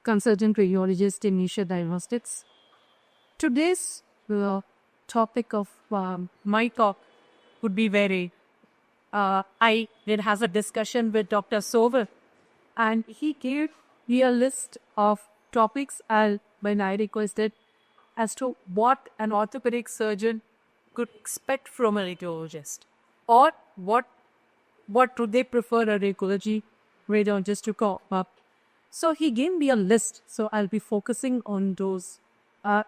consultant radiologist in Nisha Diagnostics. Today's topic of my talk would be varied. I did have a discussion with Dr. Sover, and he gave me a list of topics when I requested as to what an orthopedic surgeon could expect from a radiologist, or what would they prefer a radiologist to come up. So he gave me a list, so I'll be focusing on those.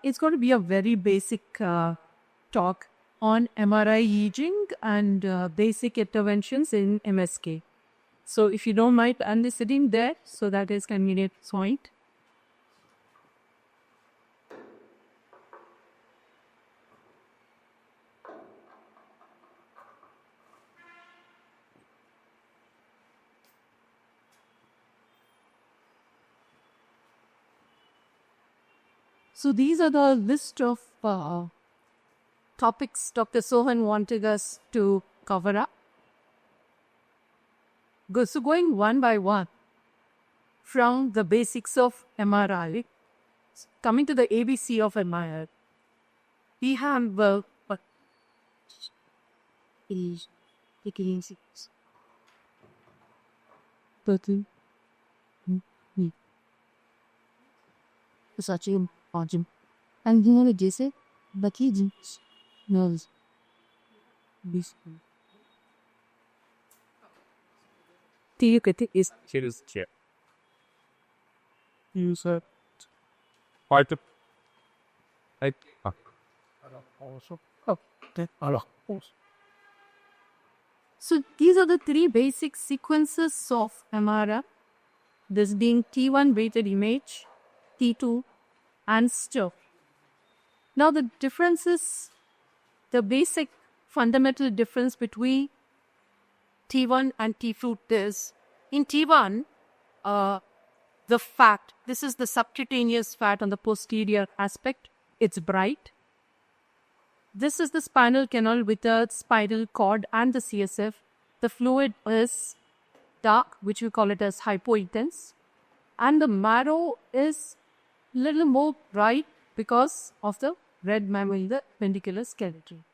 It's going to be a very basic talk on MRI imaging and basic interventions in MSK. So if you don't mind, I'll be sitting there, so that is convenient point. So these are the list of topics Dr. Sohan wanted us to cover up. So going one by one, from the basics of MRI, coming to the ABC of MRI, we have and you know जैसे बाकी nerves ठीक है इस Cheers, chair. Use it. Part of. Also. Oh, then. So these are the three basic sequences of MRI. This being T1 weighted image, T2, and STIR. Now the differences, the basic fundamental difference between T1 and T2 is, in T1, the fat, this is the subcutaneous fat on the posterior aspect, it's bright. This is the spinal canal with the spinal cord and the CSF. The fluid is dark, which we call it as hypointense. And the marrow is little more bright because of the red mammal in the ventricular skeleton.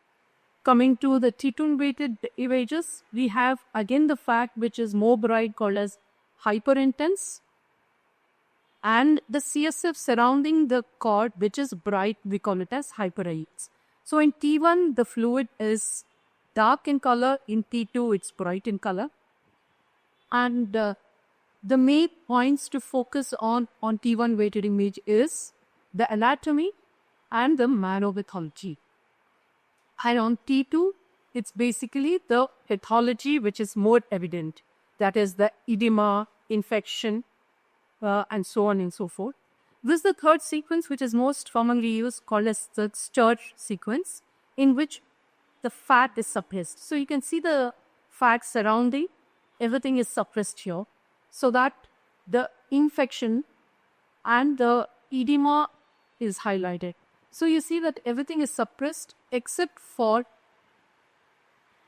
Coming to the T2 weighted images, we have again the fact which is more bright called as hyperintense, and the CSF surrounding the cord which is bright, we call it as hyperintense. So in T1 the fluid is dark in color, in T2 it's bright in color, and the main points to focus on T1 weighted image is the anatomy and the marrow pathology. And on T2, it's basically the pathology which is more evident. That is the edema, infection, and so on and so forth. This is the third sequence which is most commonly used, called as the STIR sequence, in which the fat is suppressed. So you can see the fat surrounding, everything is suppressed here, so that the infection and the edema is highlighted. So you see that everything is suppressed except for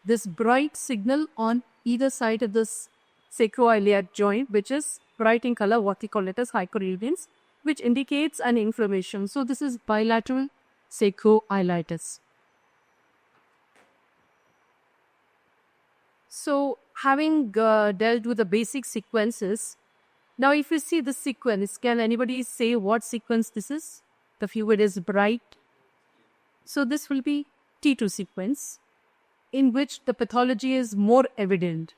this bright signal on either side of this sacroiliac joint, which is bright in color, what we call it as hyperradiance, which indicates an inflammation. So this is bilateral sacroiliitis. So having dealt with the basic sequences, now if you see the sequence, can anybody say what sequence this is? The fluid is bright. So this will be T2 sequence, in which the pathology is more evident.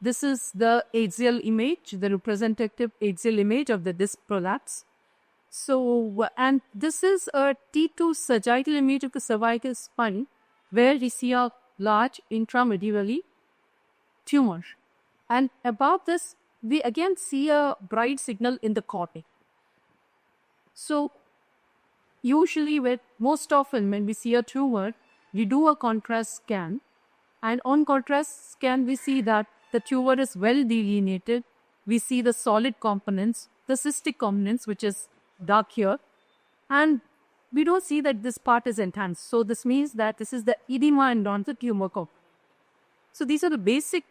This is the axial image, the representative axial image of the disc prolapse. So, and this is a T2 sagittal image of the cervical spine, where we see a large intramedullary tumor. And above this, we again see a bright signal in the cortex. So, usually, most often when we see a tumor, we do a contrast scan. And on contrast scan, we see that the tumor is well delineated. We see the solid components, the cystic components, which is dark here. And we don't see that this part is enhanced. So this means that this is the edema and not the tumor component. So these are the basic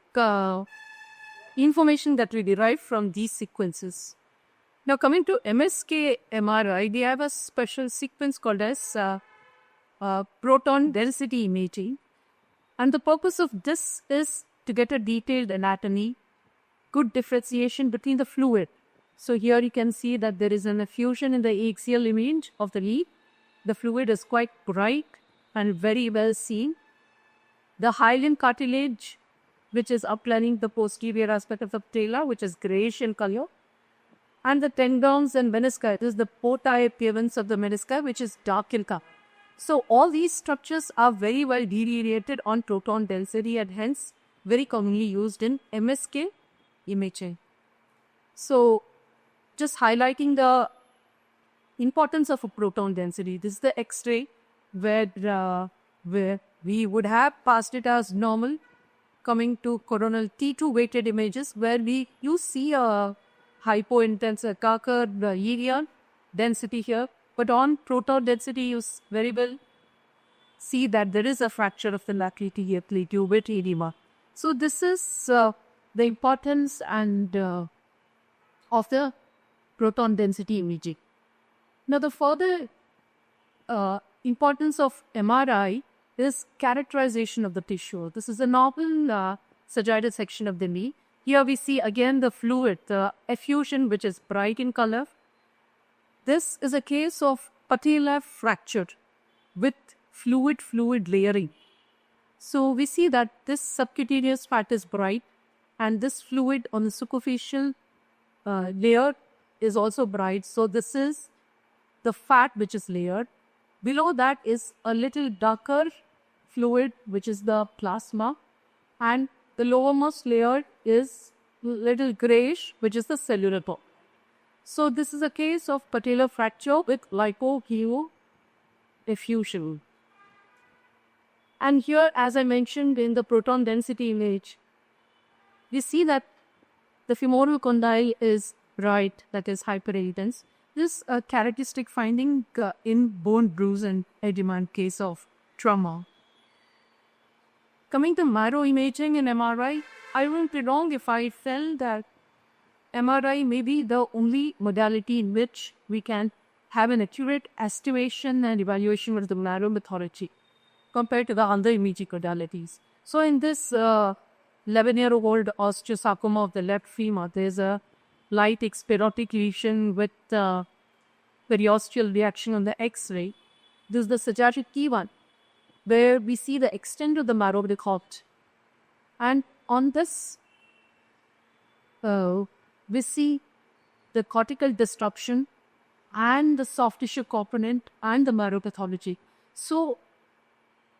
information that we derive from these sequences. Now coming to MSK MRI, they have a special sequence called as proton density imaging. And the purpose of this is to get a detailed anatomy, good differentiation between the fluid. So here you can see that there is an effusion in the axial image of the lead. The fluid is quite bright and very well seen. The hyaline cartilage, which is uplining the posterior aspect of the patella, which is grayish in color. And the tendons and menisci, this is the portae appearance of the menisci, which is dark in color. So all these structures are very well delineated on proton density and hence very commonly used in MSK imaging. So just highlighting the importance of a proton density. This is the X-ray where we would have passed it as normal. Coming to coronal T2 weighted images where you see a hypointense carcer area density here. But on proton density, you very well see that there is a fracture of the laterally here, plateau with edema. So this is the importance and of the proton density imaging. Now the further importance of MRI is characterization of the tissue. This is a normal sagittal section of the knee. Here we see again the fluid, the effusion which is bright in color. This is a case of patella fracture with fluid layering. So we see that this subcutaneous fat is bright and this fluid on the superficial layer is also bright. So this is the fat which is layered. Below that is a little darker fluid which is the plasma, and the lowermost layer is little grayish which is the cellular pulp. So this is a case of patellar fracture with lipo-hemo effusion. And here, as I mentioned in the proton density image, we see that the femoral condyle is bright, that is hyperintense. This is a characteristic finding in bone bruise and edema in case of trauma. Coming to marrow imaging in MRI, I won't be wrong if I felt that MRI may be the only modality in which we can have an accurate estimation and evaluation of the marrow pathology compared to the other imaging modalities. So in this 11-year-old osteosarcoma of the left femur, there is a light experotic lesion with periosteal reaction on the X-ray. This is the sagittal T1, where we see the extent of the marrow of the Occult. And on this, we see the cortical disruption and the soft tissue component and the marrow pathology. So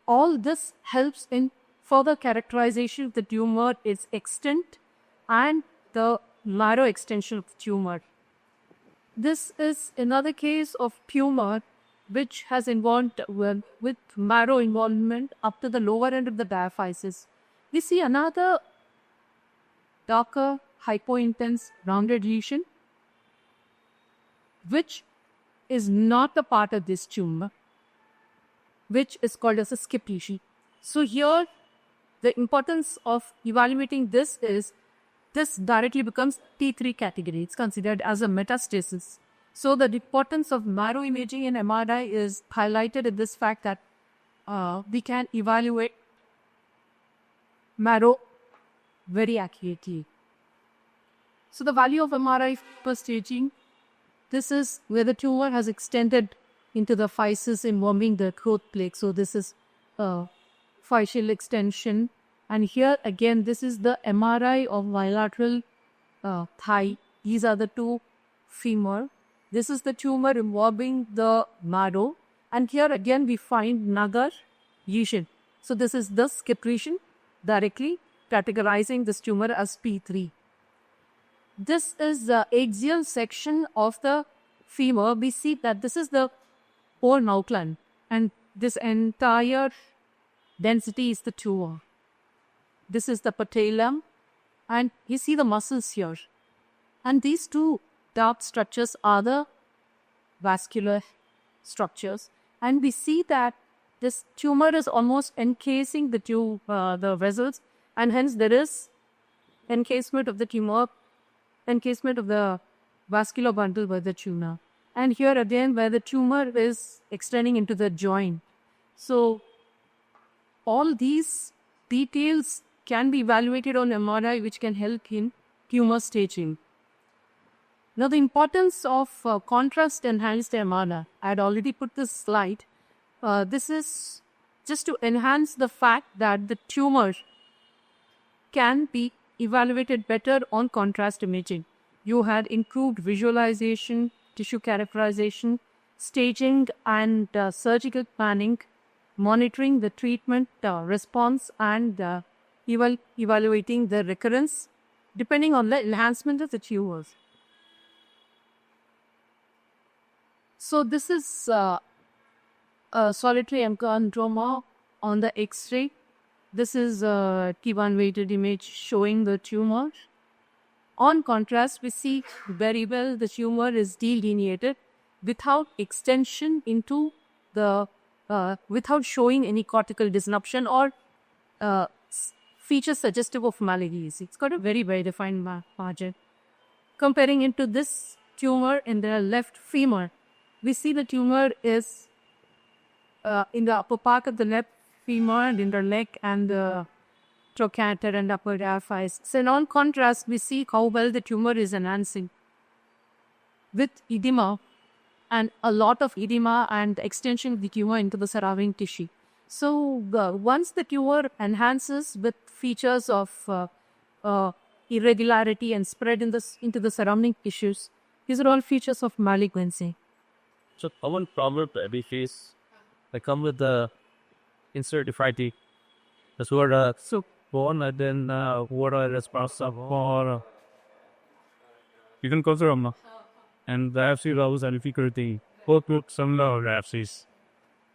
all this helps in further characterization of the tumor, its extent and the marrow extension of the tumor. This is another case of tumor which has involved with marrow involvement up to the lower end of the diaphysis. We see another darker, hypointense, rounded lesion, which is not a part of this tumor, which is called as a skip lesion. So here, the importance of evaluating this is, this directly becomes T3 category. It's considered as a metastasis. So the importance of marrow imaging in MRI is highlighted in this fact that we can evaluate marrow very accurately. So the value of MRI for staging, this is where the tumor has extended into the physis involving the growth plaque. So this is physeal extension. And here again, this is the MRI of bilateral thigh. These are the two femur. This is the tumor involving the marrow. And here again, we find Nagar lesion. So this is the skip lesion, directly categorizing this tumor as P3. This is the axial section of the femur. We see that this is the whole outline, and this entire density is the tumor. This is the patellum, and you see the muscles here. And these two dark structures are the vascular structures. And we see that this tumor is almost encasing the vessels, and hence there is encasement of the tumor, encasement of the vascular bundle by the tumor. And here again, where the tumor is extending into the joint. So all these details can be evaluated on MRI, which can help in tumor staging. Now, the importance of contrast-enhanced MRI. I had already put this slide. This is just to enhance the fact that the tumor can be evaluated better on contrast imaging. You had improved visualization, tissue characterization, staging and surgical planning, monitoring the treatment response, and evaluating the recurrence depending on the enhancement of the tumors. So this is a solitary MCONDroma on the X-ray. This is a T1 weighted image showing the tumor. On contrast, we see very well the tumor is delineated without extension into the, without showing any cortical disruption or features suggestive of malignancy. It's got a very, very defined margin. Comparing it to this tumor in the left femur, we see the tumor is in the upper part of the left femur and in the leg and the trochanter and upper diaphysis. So on contrast, we see how well the tumor is enhancing with edema and a lot of edema and extension of the tumor into the surrounding tissue. So once the tumor enhances with features of irregularity and spread into the surrounding tissues, these are all features of malignancy. So common problem we face, they come with the insert differently. That's what so born and then what are responsible for you can consider them. And the FC levels and difficulty both with similar RFCs.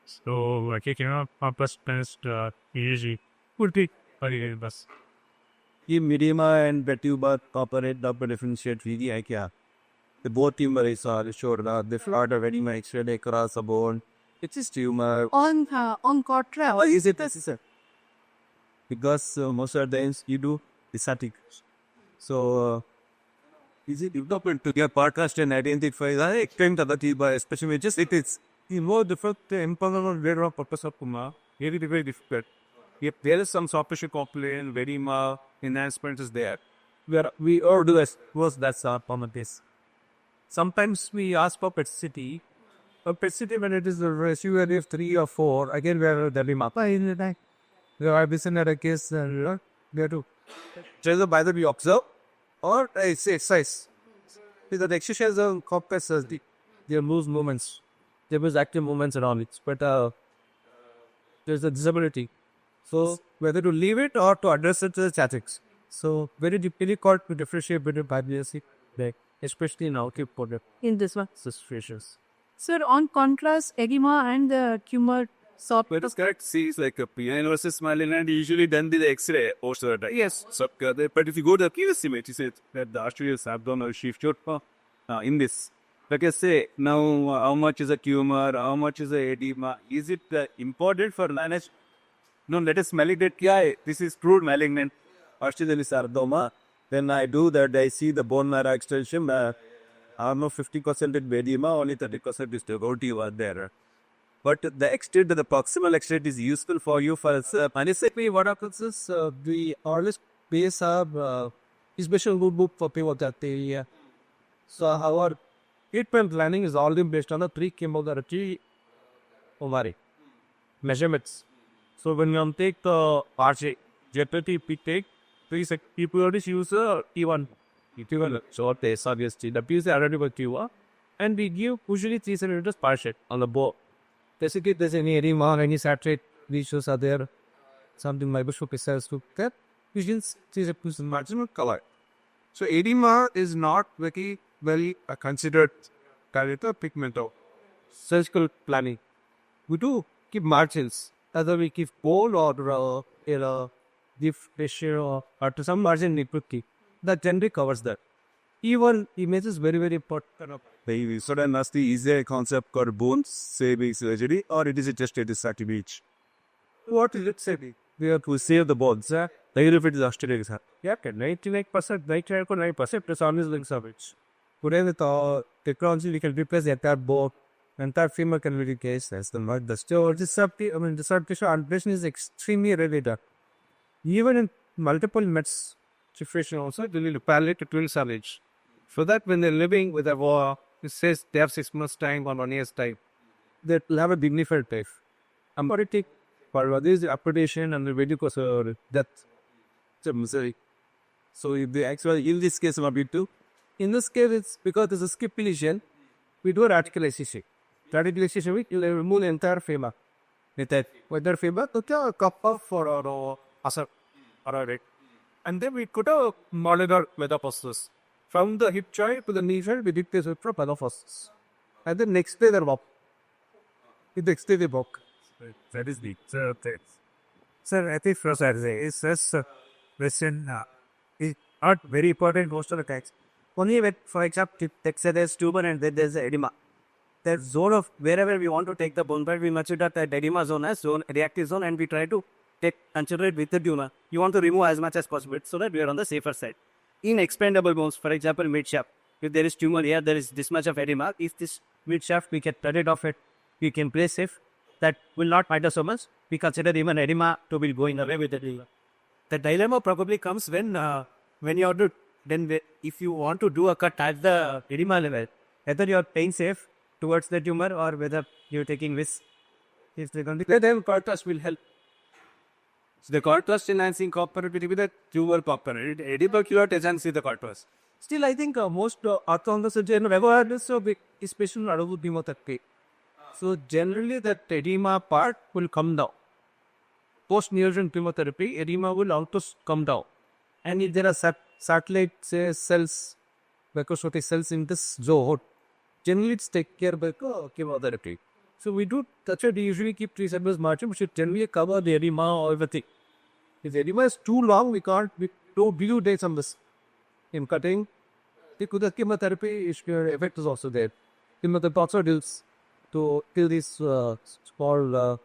So like you know plus easy would be very best. ये मीडियमा and tuber operate doctor differentiate भी है क्या the both tumors are showed that the flutter very much across the bone. It is tumor On contrast, or is it necessary? Because most of the times you do static. So is it developed to get podcast and identify the extent of the tumor, especially just it is more different impermanent rare purpose of Puma. Very very difficult. If there is some soft tissue complaint, very enhancement is there. Where we all do as was that's our common case. Sometimes we ask for PET-CT. A PET-CT when it is a ratio of 3 or 4, again we are the mappa in the time. There are vision at a case and we have to just by the we observe or I say exercise. Because the exercise of compass they lose movements. There was active movements around it. But there's a disability. So whether to leave it or to address it to the statics. So very difficult to differentiate between biopsy, especially in outcome product in this one. situations. Sir, on contrast, edema and the tumor sort But it's correct. See, it's like a PN versus malignant usually done the X-ray or so that. Yes. So, but if you go to the previous image, you said that the arterial abdominal shift in this. Like I say, now how much is a tumor, how much is a edema? Is it important for manage? No, let us malignant. Yeah, this is proved malignant. Arterial sarcoma. Then I do that. I see the bone marrow extension. Almost 50% in edema, only 30% is devotee over there. But the extent, the proximal extent is useful for you for basically what happens is we always base our special good book for people that they so our treatment planning is already based on the pre-chemotherapy MRI measurements. So when we take the RJ, generally we take people always use T1. So they obviously the piece already with T1 and we give usually 3 centimeters per sheet on the bone. Basically, there's any edema or any saturate issues are there, something microscopic cells to that, you can see the marginal color. So edema is not very well considered pigmental. Surgical planning. We do keep margins, either we keep bone or deep tissue or to some margin we could keep. That generally covers that. Even image is very, very important. So then that's the easier concept called bone saving surgery or it is just a distractive each. What is it saving? We have to save the bones. Even if it is osteotic. Yeah, 99%, 99% is always links of it. Today with technology, we can replace the entire bone, entire femur can be replaced as the mud. The disrupt tissue ablation is extremely related. Even in multiple mets situation also, they will palliate to twin salvage. For that, when they're living with a war, it says they have 6 months time or 1 year's time. They will have a dignified life. Amporitic, for this the amputation and the varicose death. It's a misery. So if they actually, in this case, what we do, in this case, it's because there's a skip lesion, we do a radicalization. Radicalization, we remove the entire femur. Whether femur, a cup of or asar, and then we could have modular metaphysis. From the hip joint to the knee joint, we replace it for metaphysis. And then next day, they're walk. The next day, they walk. That is the third thing. Sir, I think first I say is this question is not very important most of the times. Only when, for example, let's say there's tumor and then there's edema. The zone of wherever we want to take the bone, but we consider that edema zone as zone, reactive zone, and we try to consider it with the tumor. You want to remove as much as possible so that we are on the safer side. In expandable bones, for example, mid shaft, if there is tumor here, there is this much of edema. If this mid shaft, we can cut it off it, we can place safe. That will not matter so much. We consider even edema to be going away with the edema. The dilemma probably comes when you are to, then if you want to do a cut at the edema level, whether you are paying safe towards the tumor or whether you're taking risk. If they're going to, then contrast will help. So the contrast enhancing component will be the tumor component. Edema cannot enhance the contrast. Still, I think most orthodontists awareness of especially around chemotherapy. So generally, that edema part will come down. Post-neoadjuvant chemotherapy, edema will also come down. And if there are satellite cells, microscopic cells in this zone, generally it's taken care by chemotherapy. So we do touch it, we usually keep 3 centimeters margin, which should generally cover the edema or everything. If the edema is too long, we don't do days on this. In cutting, the chemotherapy effect is also there. Chemotherapy also deals to kill these small.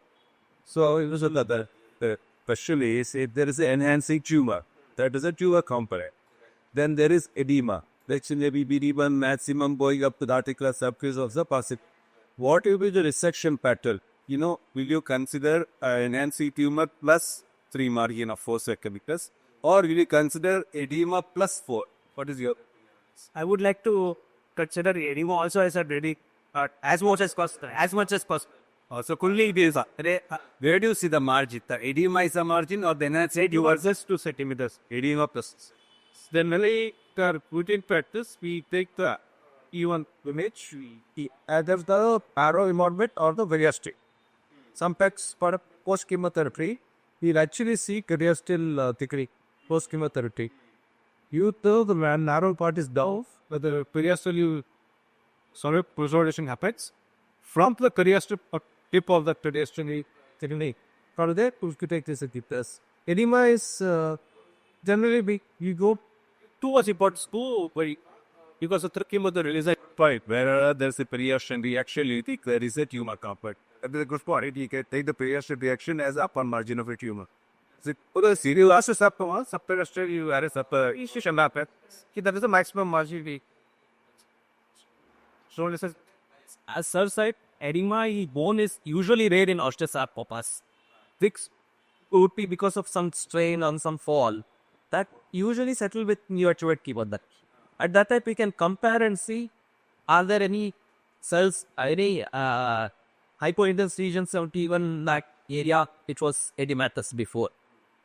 So it was another. The question is, if there is an enhancing tumor, that is a tumor component. Then there is edema. Let's say maybe edema maximum going up to the articular surface of the passage. What will be the resection pattern? Will you consider an enhancing tumor plus 3 margin of 4 centimeters, or will you consider edema plus 4? What is your? I would like to consider edema also as a ready as much as possible. So currently it is. Where do you see the margin? The edema is the margin or the enhancing Edema versus 2 centimeters. edema plus. Then when we put in practice, we take the E1 image, Either the Marrow involvement or the variastic. Some packs for post-chemotherapy, we'll actually see craniostal thickening post-chemotherapy. You know the narrow part is down, but the periosteal preservation happens from the craniostal tip of the periosteal thickening. From there, you could take this as edema is generally big. You go towards important school because of the chemotherapy is a point where there's a periosteal reaction, you think there is a tumor component. At the good point, you can take the periosteal reaction as upper margin of a tumor. So, the serial assess up subperiosteal, you are a upper incision map. That is the maximum margin. So, as sir said, edema bone is usually rare in osteosarcomas. This would be because of some strain on some fall. That usually settle with neoadjuvant chemotherapy. At that time, we can compare and see are there any cells, any hypointense region 71 like area which was edematous before.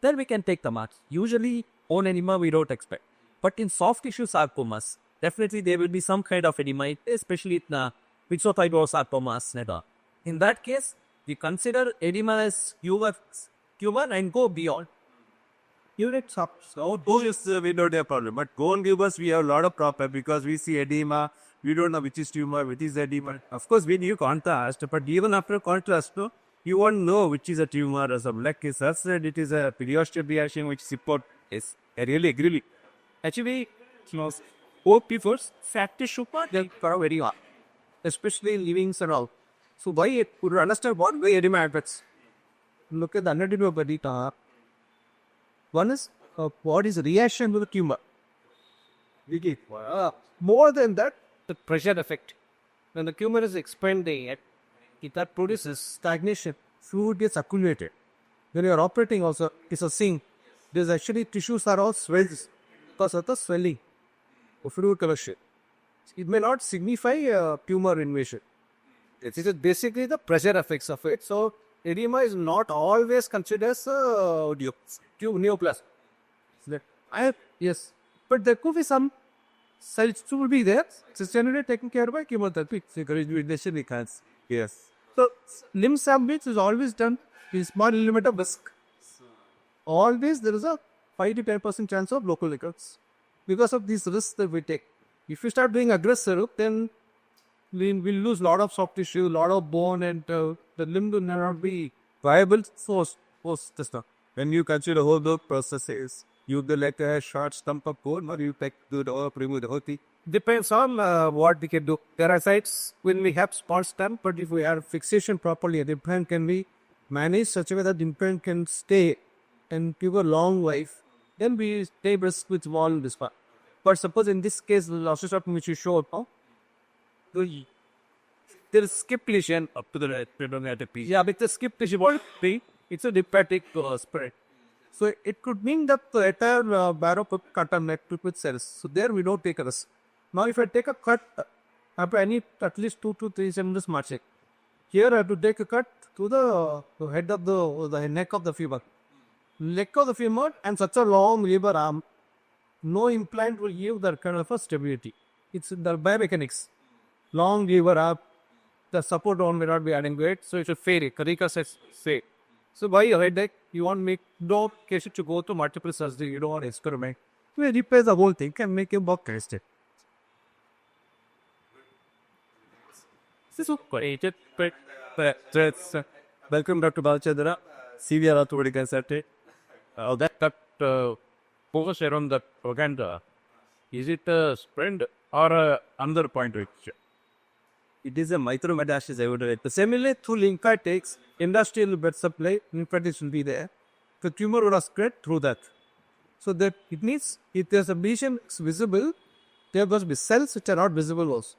Then we can take the marks. Usually, bone edema we don't expect. But in soft tissue sarcomas, definitely there will be some kind of edema, especially in myxofibrosarcomas. In that case, we consider edema as tumor and go beyond. units up. So those we don't have problem. But bone givers, we have a lot of problem because we see edema. We don't know which is tumor, which is edema. Of course, we need contrast, but even after contrast, you won't know which is a tumor or something. Like sir said, it is a periosteal reaction which support. Yes, I really agree. Actually, OP first, fat tissue part, they are very hard, especially in livings and all. So why it could understand what way edema affects? Look at the anatomy of body. One is what is reaction to the tumor. More than that, the pressure effect. When the tumor is expanding, that produces Stagnation. Fluid gets accumulated. When you are operating also, it's a sink. There's actually tissues are all swells because of the swelling of fluid collection. It may not signify a tumor invasion. it is basically the pressure effects of it. So edema is not always considered as neoplasm. Yes, but there could be some cells will be there. It's generally taken care by chemotherapy. Yes. So limb salvage is always done with small element of risk. Always there is a 5 to 10% chance of local recurrence because of these risks that we take. If you start doing aggressive, then we'll lose a lot of soft tissue, lot of bone, and the limb will not be viable post this now. When you consider whole the processes, you do like a short stump of bone or you take the or remove the whole thing. Depends on what we can do. There are sites when we have small stump, but if we have Fixation properly, the implant can be managed such a way that the implant can stay and give a long life. Then we take risk with small this part. But suppose in this case, the osteosarcoma which you showed now, there is skip lesion Up to the right, piece. Yeah, because skip tissue what it's a hepatic spread. So it could mean that the entire barrow cut are met with cells. So there we don't take a risk. Now if I take a cut, I need at least 2 to 3 centimeters marching. Here I have to take a cut to the head of the neck of the femur. Neck of the femur and such a long lever arm, no implant will give that kind of a stability. It's the biomechanics. Long lever arm, the support arm may not be adequate, so it should fail. Karika says, say. So by your headache, you want to make no case to go to multiple surgery, you don't want to experiment. We repair the whole thing and make a box tested. This is great. Welcome Dr. Balchandra, severe orthopedic consultant. That focus around that propaganda, is it a spread or another point which? It is a micrometastasis, I would write. Similarly, through lymphatics, industrial blood supply, lymphatics will be there. The tumor would have spread through that. So that it means if there's a lesion visible, there must be cells which are not visible also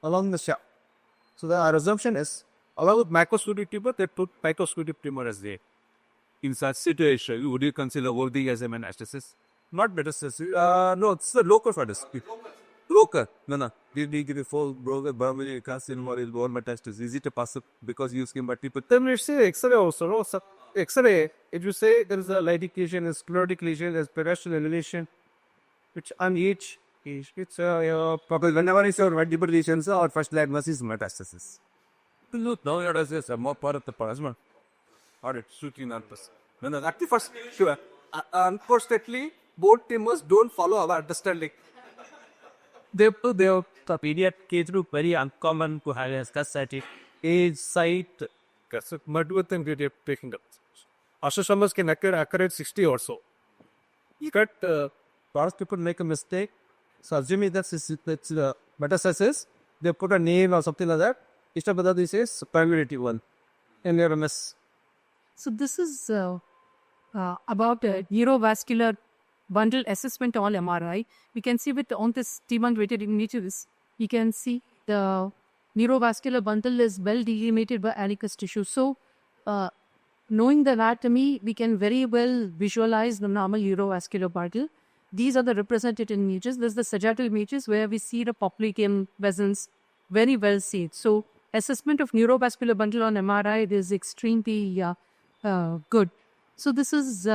along the shaft. So our assumption is, along with macroscopic tumor, they put microscopic tumor as there. In such situation, would you consider worthy as a metastasis? Not metastasis. No, it's the local metastasis. Local. No. Did you fall broken, burmily, carcinoma, is bone metastasis? Is it a possible because you scheme multiple? Then we say X-ray also. No, X-ray, if you say there is a lytic lesion, a sclerotic lesion, there's periosteal elevation, which on each, it's probably whenever it's your multiple lesions, our first diagnosis is metastasis. Look, now you're as a more part of the plasma. Or it's shooting purpose. No, actually, first, sure. Unfortunately, both tumors don't follow our understanding. The pediatric case group very uncommon to have a scarcity. Age, site. Madhuvatan we are taking up. Osteosomas can occur at 60 or so. But a lot of people make a mistake. So assuming that's metastasis, they put a nail or something like that. Instead of that, this is primary T1 and you're a mess. So this is about neurovascular bundle assessment on MRI. We can see on this T1 weighted images, you can see the neurovascular bundle is well delimited by adipose tissue. So knowing the anatomy, we can very well visualize the normal neurovascular bundle. These are the representative images. This is the sagittal images where we see the popliteal vessels very well seen. So assessment of neurovascular bundle on MRI is extremely good. So this is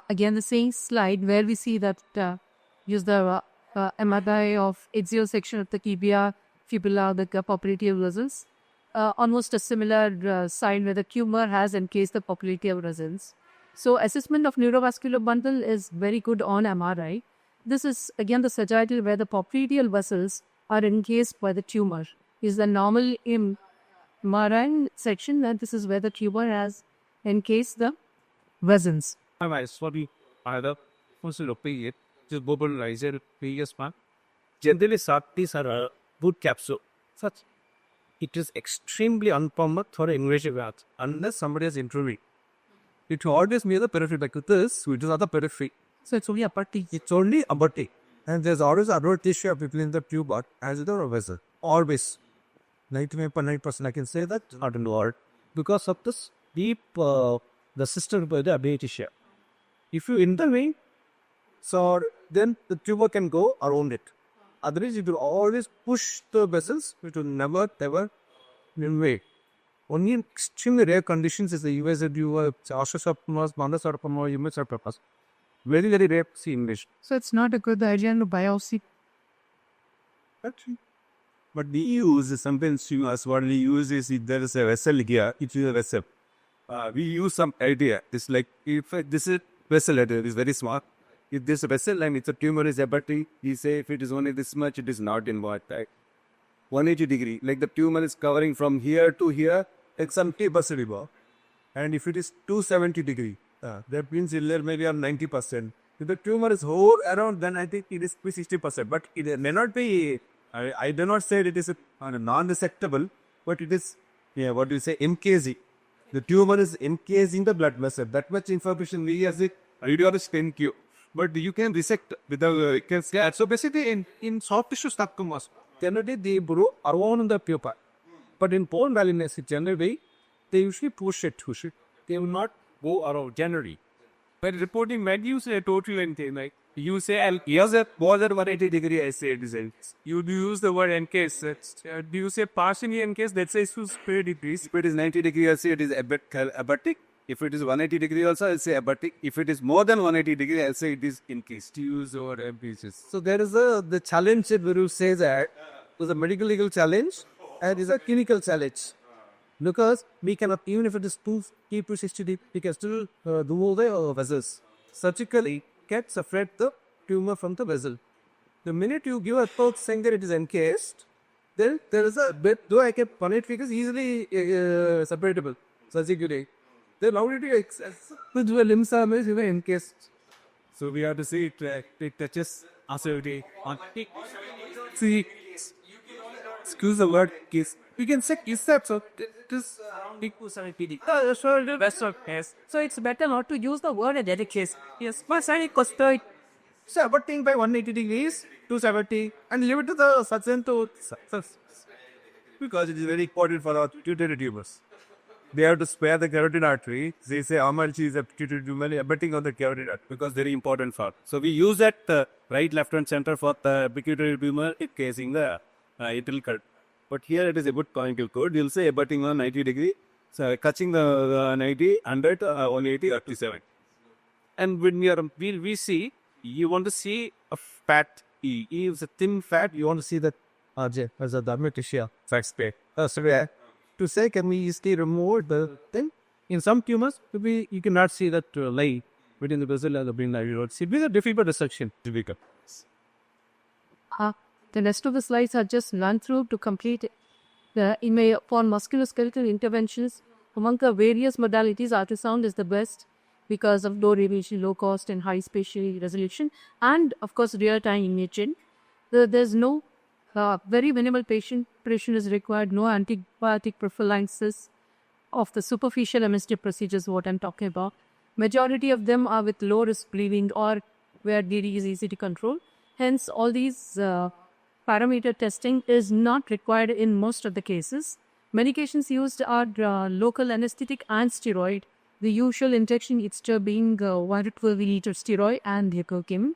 again the same slide where we see that use the MRI of axial section of the tibia, fibula, the popliteal vessels. Almost a similar side where the tumor has encased the popliteal vessels. So assessment of neurovascular bundle is very good on MRI. This is again the sagittal where the popliteal vessels are encased by the tumor. Is the normal MRI section, and this is where the tumor has encased the vessels. Sorry, either was it just bubble riser previous one. Generally, these are a good capsule. Such it is extremely uncommon for an invasive earth unless somebody has intervened. It always near the periphery like this, which is other periphery. So it's only a party. It's only a party. And there's always other tissue between the tuber as the vessel. Always. 99.9% I can say that. Not in the world. Because of this deep, the system by the ability share. If you intervene, so then the tumor can go around it. Otherwise, it will always push the vessels, which will never, ever invade. Only in extremely rare conditions is the US that you have osteosarcomas, mandosarcoma, immunosarcomas. Very, very rare to see English. So it's not a good idea to biopsy. But we use sometimes as what we use is if there is a vessel here, it is a vessel. We use some idea. It's like if this is vessel, it is very small. If this vessel and it's a tumor is hepatic, we say if it is only this much, it is not involved. Right? 180 degree, like the tumor is covering from here to here, it's some 80% involved. And if it is 270 degree, that means there maybe on 90%. If the tumor is whole around, then I think it is 60%. But it may not be, I do not say it is non-resectable, but it is, what do you say, encasing. The tumor is encasing the blood vessel. That much information we as a radiologist can give. But you can resect without, So basically, in soft tissue sarcomas, generally they grow around the pupa. But in bone malignancy, generally, they usually push it. They will not go around generally. When reporting, when you say total anything, like you say, here's a more than 180 degree, I say it is. You do use the word encase. Do you say partially encase? That says to spare degrees. if it is 90 degree, I say it is hepatic. If it is 180 degree also, I'll say hepatic. If it is more than 180 degree, I'll say it is encased. Use or emphasis. So there is the challenge that Guru says that was a medical legal challenge and is a clinical challenge. Because we cannot, even if it is 260 deep, we can still do all the vessels. Surgically, can separate the tumor from the vessel. The minute you give a thought saying that it is encased, then there is a bit, though I can penetrate is easily separatable surgically. Then how did you access with the limbs are encased? So we have to see it touches acidity on. See, excuse the word kiss. You can say kiss that, so it is So it's better not to use the word in that case. Yes, but I cost it. So aborting by 180 degrees, 270, and leave it to the surgeon to success. Because it is very important for our pituitary tumors. They have to spare the carotid artery. They say how much is a pituitary tumor abutting on the carotid artery because very important for. So we use that right, left, and center for the pituitary tumor casing the atrial cut. But here it is a good conical code. You'll say abutting on 90 degree, so catching the 90, 100, 180, up to 7. And when we see, you want to see a fat E. E is a thin fat. You want to see that RJ as a dermatitial fat spray. So to say, can we easily remove the thing? In some tumors, maybe you cannot see that line between the vessel and the brain. It will be a difficult dissection. The rest of the slides are just run through to complete the for musculoskeletal interventions. Among the various modalities, ultrasound is the best because of low radiation, low cost, and high spatial resolution, and of course real-time imaging. There's no very minimal patient pressure is required, no antibiotic prophylaxis of the superficial MSD procedures, what I'm talking about. Majority of them are with low risk bleeding or where DD is easy to control. Hence, all these parameter testing is not required in most of the cases. Medications used are local anesthetic and steroid. The usual injection is being 1 to 12 milliliter steroid and Hecochem.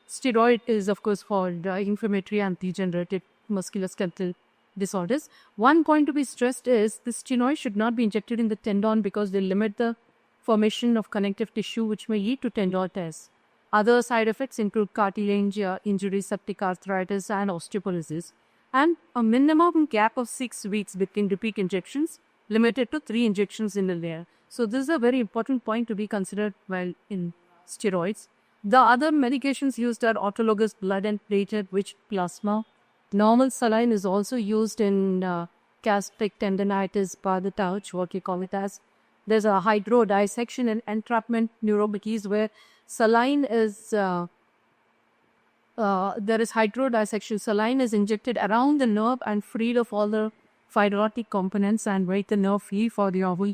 Steroid is, of course, for inflammatory and degenerative musculoskeletal disorders. One point to be stressed is the steroid should not be injected in the tendon because they limit the formation of connective tissue, which may lead to tendon tears. Other side effects include cartilage injury, septic arthritis, and osteoporosis, and a minimum gap of 6 weeks between repeat injections, limited to 3 injections in a year. So this is a very important point to be considered while in steroids. The other medications used are autologous blood and platelet-rich plasma. Normal saline is also used in gastric tendinitis, pathology, what you call it as. There's a hydrodissection and entrapment neuropathies where saline is, there is hydrodissection. Saline is injected around the nerve and freed of all the fibrotic components and make the nerve free for the